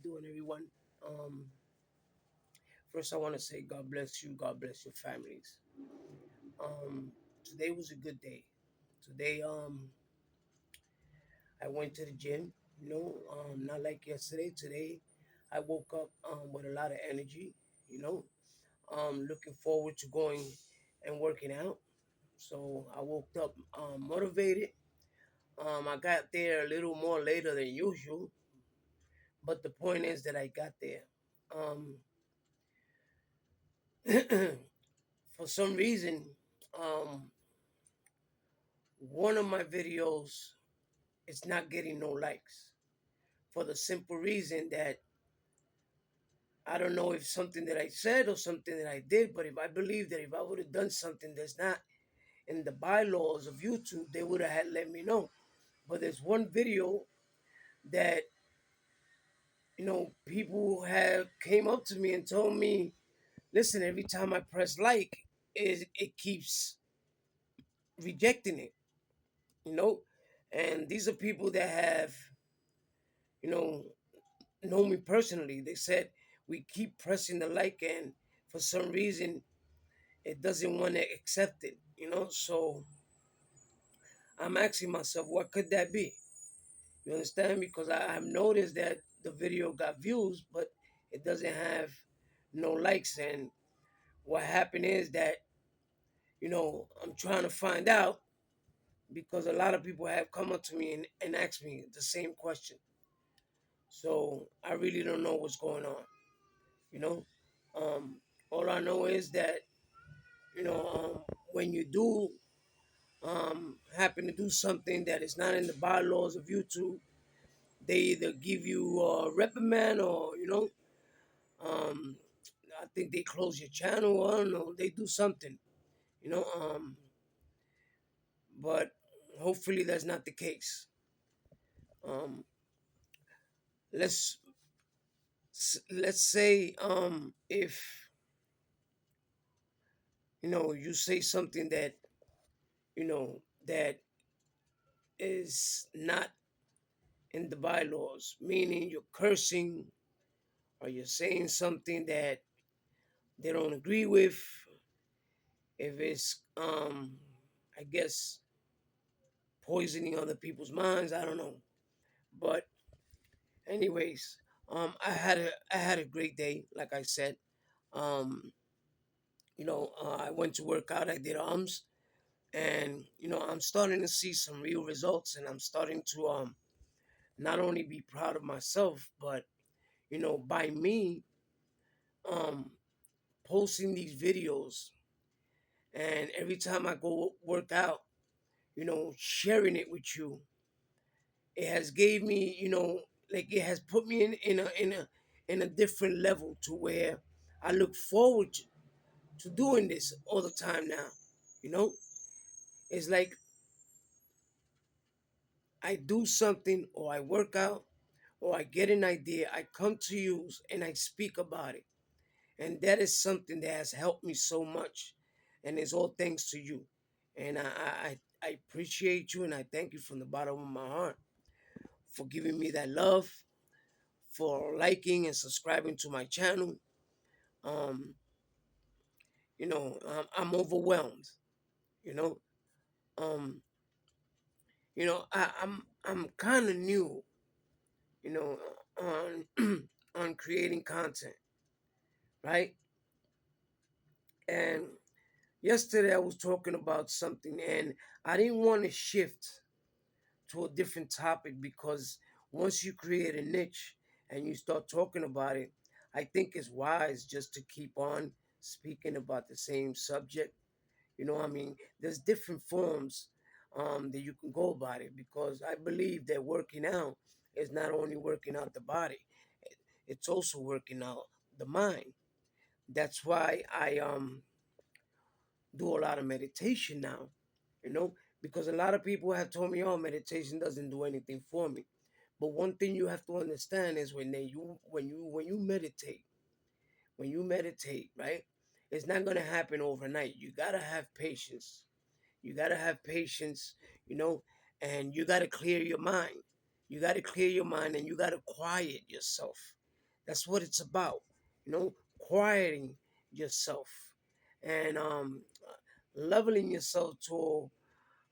you doing, everyone? Um, First, I want to say God bless you. God bless your families. Today was a good day. Today, I went to the gym. Not like yesterday. Today, I woke up with a lot of energy. You know, looking forward to going and working out. So I woke up motivated. I got there a little more later than usual, but the point is that I got there. Um, for some reason, um, one of my videos is not getting no likes for the simple reason that I don't know if something that I said or something that I did, but if I believe that if I would have done something that's not in the bylaws of YouTube, they would have had let me know. But there's one video that people have came up to me and told me, listen, every time I press like, it keeps rejecting it, you know, and these are people that have you know know me personally. They said we keep pressing the like, and for some reason, it doesn't want to accept it. So I'm asking myself, what could that be? You understand? Because I have noticed that the video got views, but it doesn't have no likes. And what happened is that I'm trying to find out because a lot of people have come up to me and asked me the same question. So I really don't know what's going on. You know, um, all I know is that when you do happen to do something that is not in the bylaws of YouTube, they either give you a reprimand or um, I think they close your channel. I don't know. They do something. You know, um, but hopefully that's not the case. Um, let's let's say if you say something that that is not in the bylaws, meaning you're cursing or you're saying something that they don't agree with. If it's I guess poisoning other people's minds, I don't know. But anyways, I had a great day, like I said. Um, I went to work out, I did arms, and I'm starting to see some real results, and I'm starting to not only be proud of myself, but by me um posting these videos, and every time I go work out, sharing it with you, it has gave me, like it has put me in a different level to where I look forward to doing this all the time now. You know, it's like I do something or I work out or I get an idea, I come to you and I speak about it. And that is something that has helped me so much. And it's all thanks to you. And I appreciate you and I thank you from the bottom of my heart for giving me that love, for liking and subscribing to my channel. Um, I'm overwhelmed, you know. Um, I'm kind of new, you know, on on creating content, right? And yesterday I was talking about something and I didn't want to shift to a different topic because once you create a niche and you start talking about it, I think it's wise just to keep on speaking about the same subject. There's different forms that you can go about it because I believe that working out is not only working out the body, it's also working out the mind. That's why I do a lot of meditation now, you know, because a lot of people have told me, oh, meditation doesn't do anything for me. But one thing you have to understand is when you meditate, right, it's not gonna happen overnight. You gotta have patience. You gotta have patience, you know, and you gotta clear your mind. You gotta clear your mind and you gotta quiet yourself. That's what it's about. You know, quieting yourself and leveling yourself to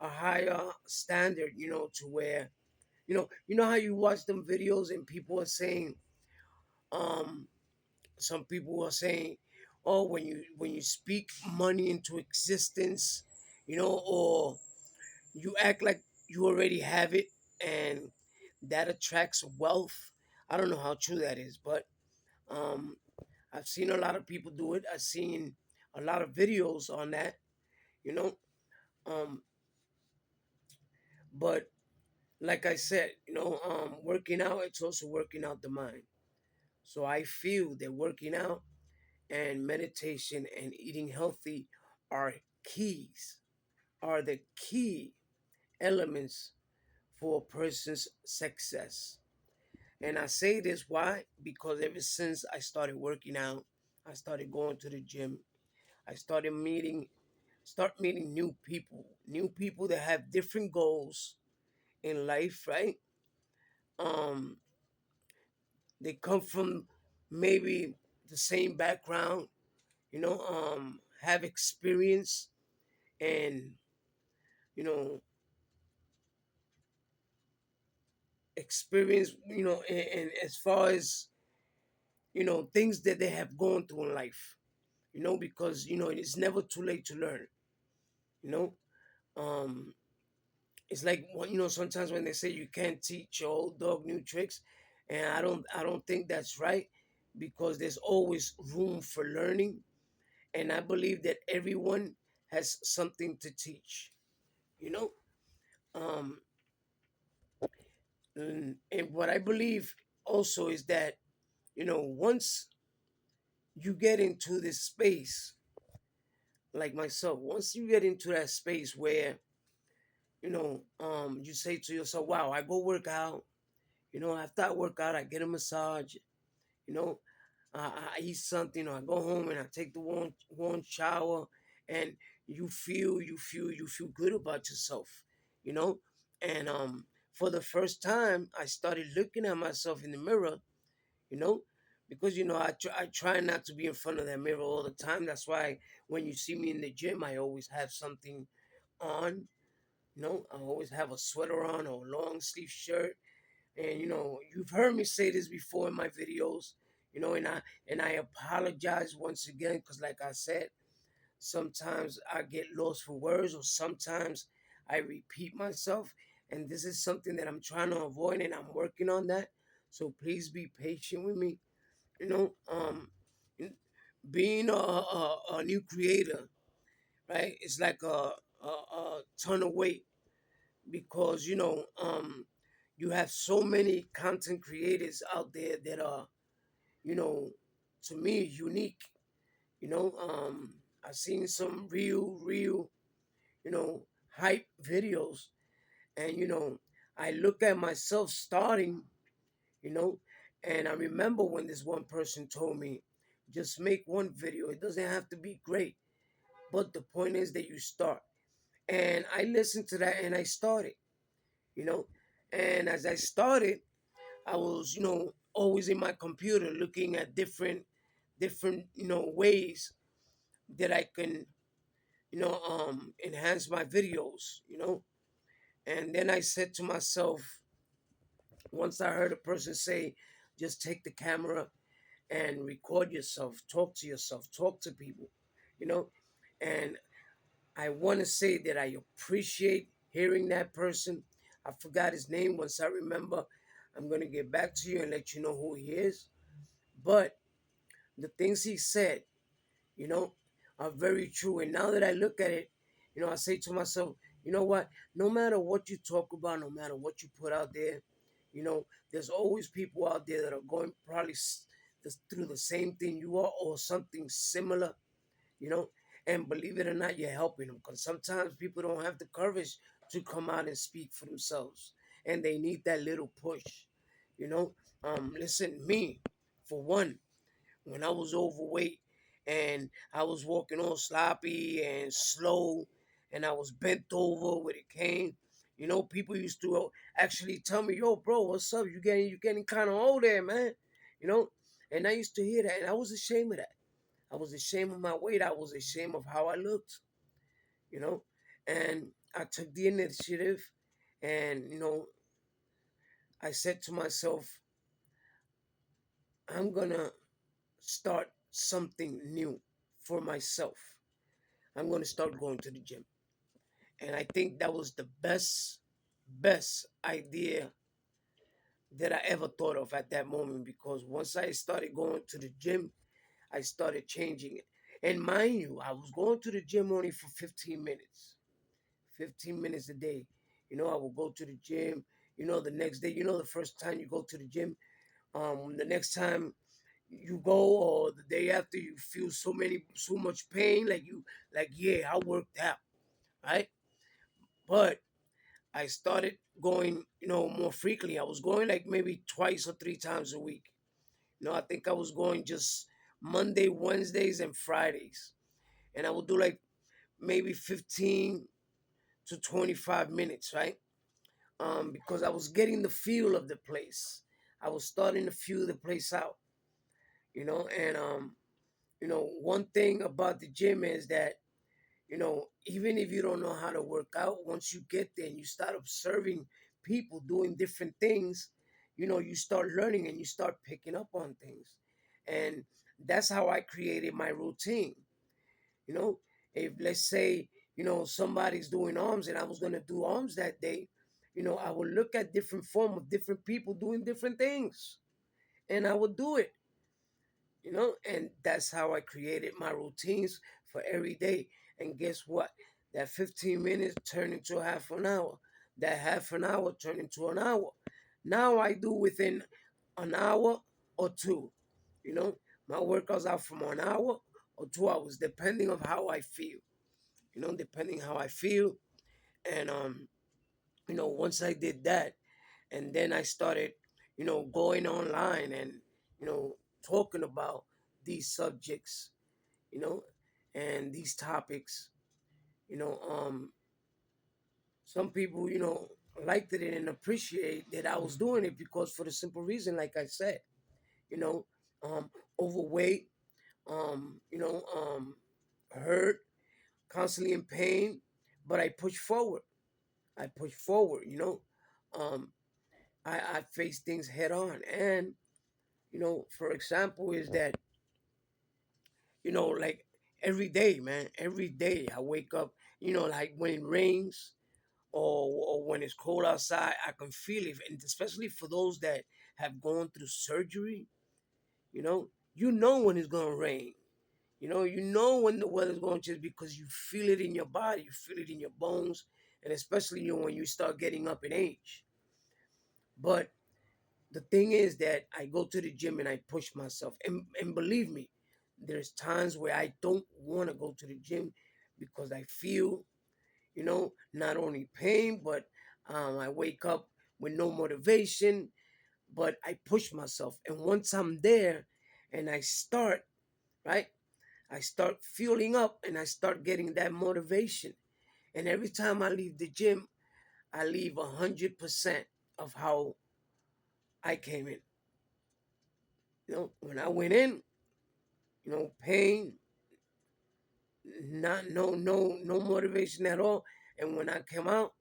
a higher standard. You know, to where you know how you watch them videos and people are saying, um, some people are saying, oh, when you speak money into existence, or you act like you already have it, and that attracts wealth. I don't know how true that is, but um, I've seen a lot of people do it. I've seen a lot of videos on that, you know. Um, but like I said, working out, it's also working out the mind. So I feel that working out and meditation and eating healthy are keys, are the key elements for a person's success. And I say this why? Because ever since I started working out, I started going to the gym, I started meeting new people that have different goals in life, right? Um, they come from maybe the same background, have experience and you know experience, and as far as things that they have gone through in life, because it's never too late to learn. You know, um, it's like sometimes when they say you can't teach your old dog new tricks, and I don't think that's right, because there's always room for learning, and I believe that everyone has something to teach. You know, um, and what I believe also is that once you get into this space, like myself, once you get into that space where you say to yourself, wow, I go work out, after I work out I get a massage, you know I eat something, or I go home and I take the warm shower, and you feel good about yourself, you know and for the first time I started looking at myself in the mirror, you know, because I try not to be in front of that mirror all the time. That's why when you see me in the gym, I always have something on. I always have a sweater on or a long sleeve shirt. And you've heard me say this before in my videos. And I apologize once again, because like I said, sometimes I get lost for words, or sometimes I repeat myself. And this is something that I'm trying to avoid, and I'm working on that. So please be patient with me. you know um being a new creator, right? It's like a ton of weight, because you have so many content creators out there that are, you know to me, unique. I've seen some real, hype videos, and I look at myself starting, you know. And I remember when this one person told me, just make one video. It doesn't have to be great, but the point is that you start. And I listened to that and I started, you know. And as I started, I was, always in my computer looking at different, ways that I can, enhance my videos, And then I said to myself, once I heard a person say, just take the camera and record yourself, talk to yourself, talk to people, you know. And I want to say that I appreciate hearing that person. I forgot his name. Once I remember, I'm going to get back to you and let you know who he is. But the things he said, you know, are very true. And now that I look at it, I say to myself, you know what? No matter what you talk about, no matter what you put out there, there's always people out there that are going probably through the same thing you are, or something similar, you know. And believe it or not, you're helping them, because sometimes people don't have the courage to come out and speak for themselves, and they need that little push, you know. Listen, me, for one, when I was overweight and I was walking all sloppy and slow, and I was bent over with a cane, people used to actually tell me, "Yo, bro, what's up? You getting kind of old there, man," you know. And I used to hear that, and I was ashamed of that. I was ashamed of my weight. I was ashamed of how I looked, you know. And I took the initiative, and I said to myself, I'm gonna start something new for myself. I'm gonna start going to the gym. And I think that was the best idea that I ever thought of at that moment, because once I started going to the gym, I started changing it. And mind you, I was going to the gym only for 15 minutes. 15 minutes a day. I will go to the gym. The next day, the first time you go to the gym, the next time you go or the day after, you feel so much pain, like, yeah, I worked out, right? But I started going, more frequently. I was going like maybe twice or three times a week. I think I was going just Monday, Wednesdays, and Fridays. And I would do like maybe 15 to 25 minutes, right? Because I was getting the feel of the place. I was starting to feel the place out, and one thing about the gym is that, even if you don't know how to work out, once you get there and you start observing people doing different things, you start learning and you start picking up on things. And that's how I created my routine. You know, if let's say, somebody's doing arms and I was going to do arms that day, I would look at different form of different people doing different things and I would do it, and that's how I created my routines for every day. And guess what? That 15 minutes turned into a half an hour. That half an hour turned into an hour. Now I do within an hour or two. You know, my workouts are from an hour or 2 hours, depending on how I feel. Depending how I feel. And once I did that, and then I started, going online and, you know, talking about these subjects, you know, and these topics, you know, some people, liked it and appreciate that I was doing it, because for the simple reason, like I said, you know, overweight, hurt, constantly in pain, but I push forward. I push forward, um, I face things head on. And, for example, is that, like every day, man, every day I wake up, like when it rains or when it's cold outside, I can feel it. And especially for those that have gone through surgery, when it's going to rain. When the weather's going to change, because you feel it in your body, you feel it in your bones, and especially when you start getting up in age. But the thing is that I go to the gym and I push myself. And believe me, there's times where I don't want to go to the gym because I feel, not only pain, but I wake up with no motivation, but I push myself. And once I'm there and I start, right, I start fueling up and I start getting that motivation. And every time I leave the gym, I leave 100% of how I came in. When I went in, pain, not no motivation at all. And when I came out,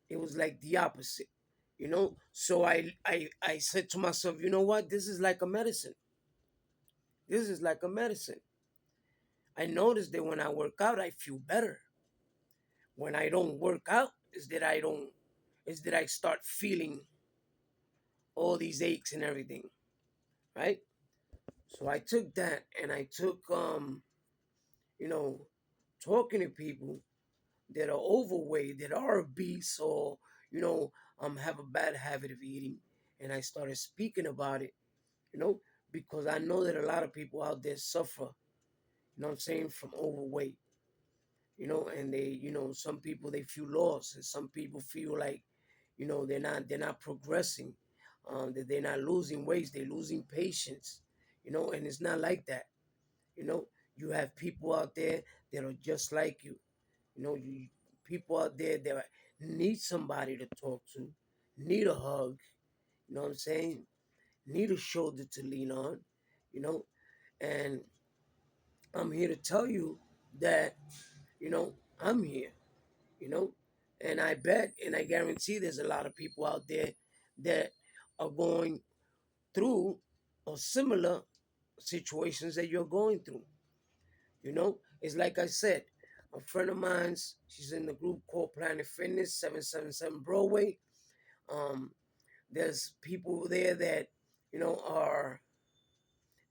it was like the opposite. So I said to myself, you know what? This is like a medicine. This is like a medicine. I noticed that when I work out, I feel better. When I don't work out, is that I start feeling all these aches and everything, right? So I took that and I took you know, talking to people that are overweight, that are obese, or have a bad habit of eating, and I started speaking about it, you know, because I know that a lot of people out there suffer, what I'm saying, from overweight, and they, some people they feel lost, and some people feel like, they're not progressing, that they're not losing weight, they're losing patience, and it's not like that, you know. You have people out there that are just like you. People out there that need somebody to talk to, need a hug, you know what I'm saying? Need a shoulder to lean on. you know, and I'm here to tell you that, I'm here, you know, and I bet and I guarantee there's a lot of people out there that are going through or similar situations that you're going through. It's like I said, a friend of mine's, she's in the group called Planet Fitness, 777 Broadway. Um, there's people there that, are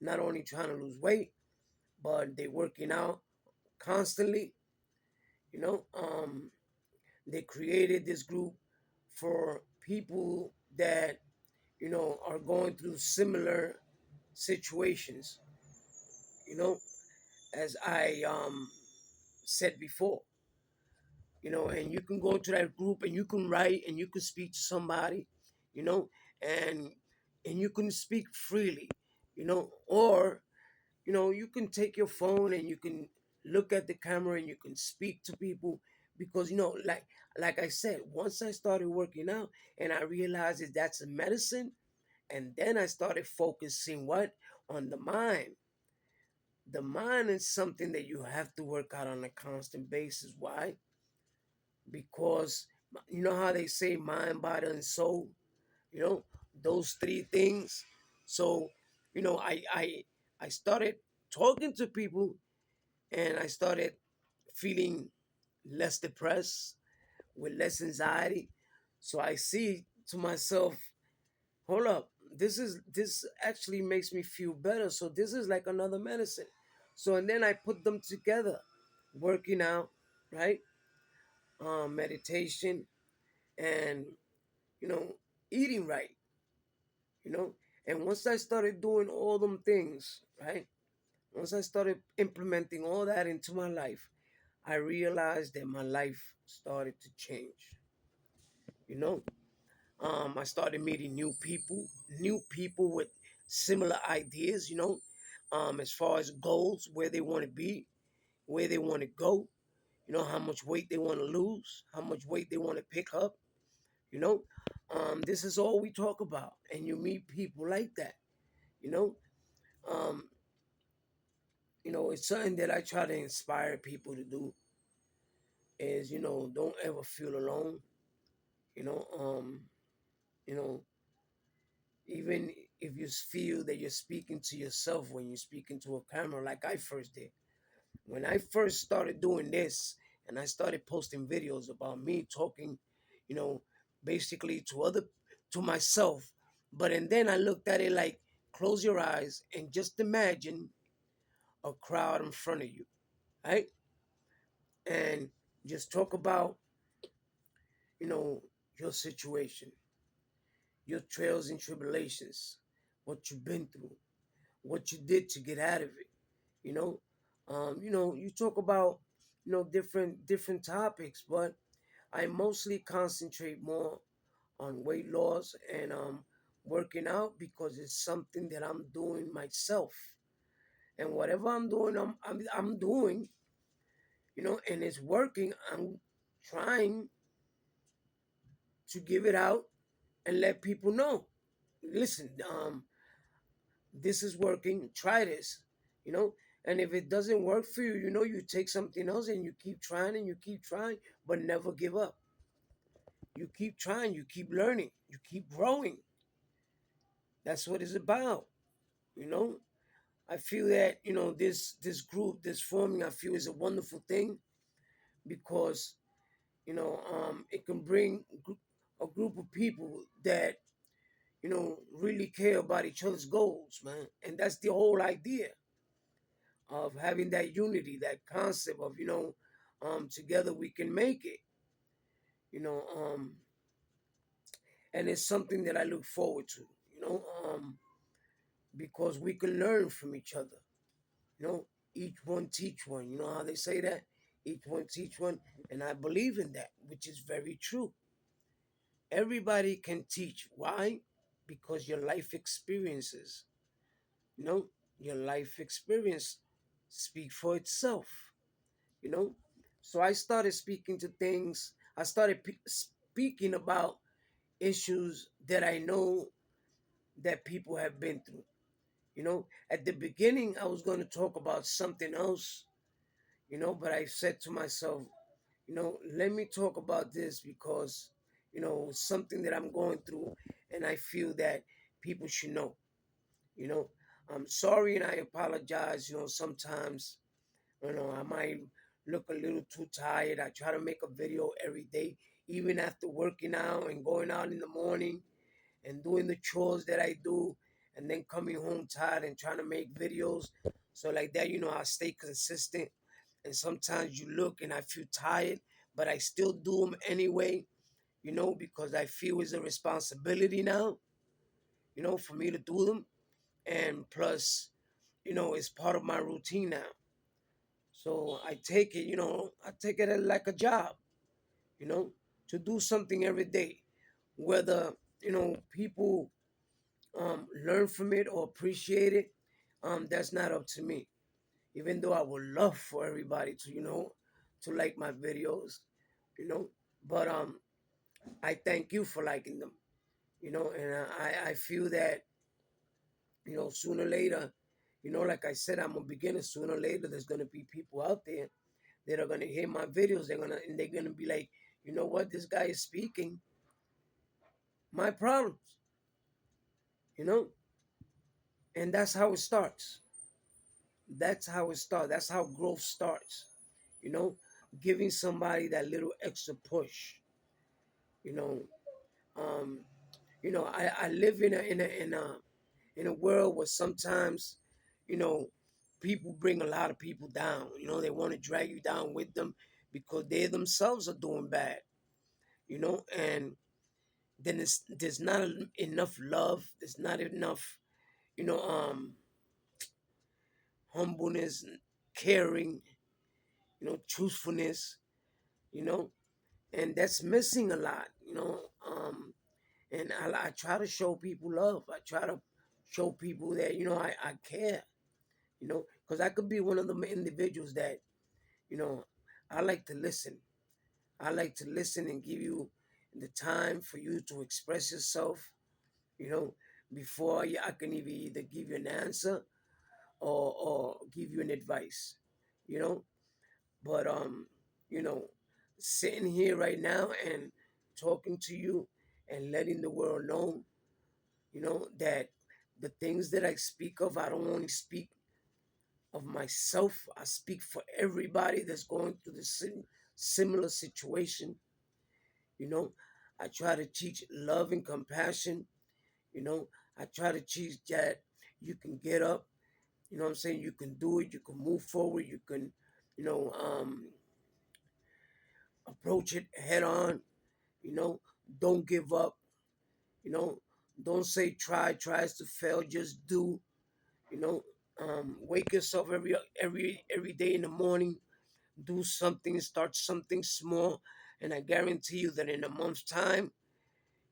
not only trying to lose weight, but they're working out constantly. You know, um, they created this group for people that, are going through similar situations, you know, as I said before. And you can go to that group and you can write and you can speak to somebody, you know, and you can speak freely, or you can take your phone and you can look at the camera and you can speak to people, because like I said, once I started working out and I realized that that's a medicine, and then I started focusing what on the mind. The mind is something that you have to work out on a constant basis. Why? Because you know how they say mind, body, and soul. You know those three things. So I started talking to people, and I started feeling less depressed, with less anxiety. So I see to myself, hold up, this actually makes me feel better. So this is like another medicine. So and then I put them together, working out, right? Meditation, and you know, eating right, you know. And once I started doing all them things, right? Once I started implementing all that into my life, I realized that my life started to change. You know, I started meeting new people with similar ideas. As far as goals, where they want to be, where they want to go. How much weight they want to lose, how much weight they want to pick up. You know, this is all we talk about, and you meet people like that. You know, um, it's something that I try to inspire people to do. Is don't ever feel alone. You know, um, you know, even if you feel that you're speaking to yourself when you speak into a camera, like I first did. When I first started doing this, and I started posting videos about me talking, you know, basically to myself. But and then I looked at it like, close your eyes and just imagine a crowd in front of you, right? And just talk about, you know, your situation, your trials and tribulations, what you've been through, what you did to get out of it. You know, you talk about, different topics, but I mostly concentrate more on weight loss and working out, because it's something that I'm doing myself. And whatever I'm doing, I'm doing, and it's working. I'm trying to give it out and let people know. Listen, this is working. Try this, you know. And if it doesn't work for you, you take something else and you keep trying and you keep trying, but never give up. You keep trying, you keep learning, you keep growing. That's what it's about, you know. I feel that this group, this forming, I feel is a wonderful thing, because it can bring a group of people that really care about each other's goals, man. And that's the whole idea of having that unity, that concept of together we can make it. You know, and it's something that I look forward to. You know, because we can learn from each other. You know, each one teach one. You know how they say that? Each one teach one. And I believe in that, which is very true. Everybody can teach. Why? Because your life experiences, you know, your life experience speak for itself, you know. So I started speaking to things. I started speaking about issues that I know that people have been through, At the beginning, I was going to talk about something else, but I said to myself, let me talk about this because, it's something that I'm going through and I feel that people should know, you know. I'm sorry and I apologize, sometimes, I might look a little too tired. I try to make a video every day, even after working out and going out in the morning and doing the chores that I do, and then coming home tired and trying to make videos. So like that, I stay consistent. And sometimes you look and I feel tired, but I still do them anyway, because I feel it's a responsibility now, for me to do them. And plus, it's part of my routine now. So I take it like a job, you know, to do something every day, whether, people learn from it or appreciate it. That's not up to me. Even though I would love for everybody to, to like my videos, you know, but I thank you for liking them, and I feel that, sooner or later, like I said, I'm a beginner. Sooner or later, there's gonna be people out there that are gonna hear my videos. They're gonna be like, you know what, this guy is speaking my problems, you know, and that's how it starts. That's how it starts. That's how growth starts. You know, giving somebody that little extra push. You know, um, I live in a world where sometimes, you know, people bring a lot of people down. They want to drag you down with them because they themselves are doing bad. And then there's not enough love. There's not enough, you know, um, humbleness, caring, truthfulness, you know, and that's missing a lot. And I try to show people love. I try to show people that, I care, because I could be one of the individuals that, you know, I like to listen. I like to listen and give you the time for you to express yourself, you know, before I can either give you an answer or give you an advice, you know. But you know, sitting here right now and talking to you and letting the world know, that the things that I speak of, I don't only speak of myself. I speak for everybody that's going through the similar situation. You know, I try to teach love and compassion. You know, I try to teach that you can get up. What I'm saying? You can do it. You can move forward. You can, you know, um, approach it head on. You know, don't give up. You know, don't say tries to fail. Just do. You know, wake yourself every day in the morning. Do something. Start something small, and I guarantee you that in a month's time,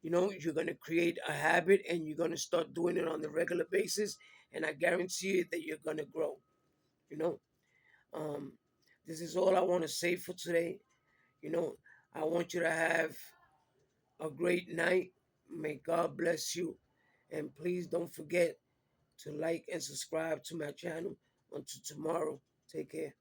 you're going to create a habit and you're going to start doing it on the regular basis, and I guarantee you that you're going to grow. you know um, this is all I want to say for today. I want you to have a great night. May God bless you, and please don't forget to like and subscribe to my channel. Until tomorrow, take care.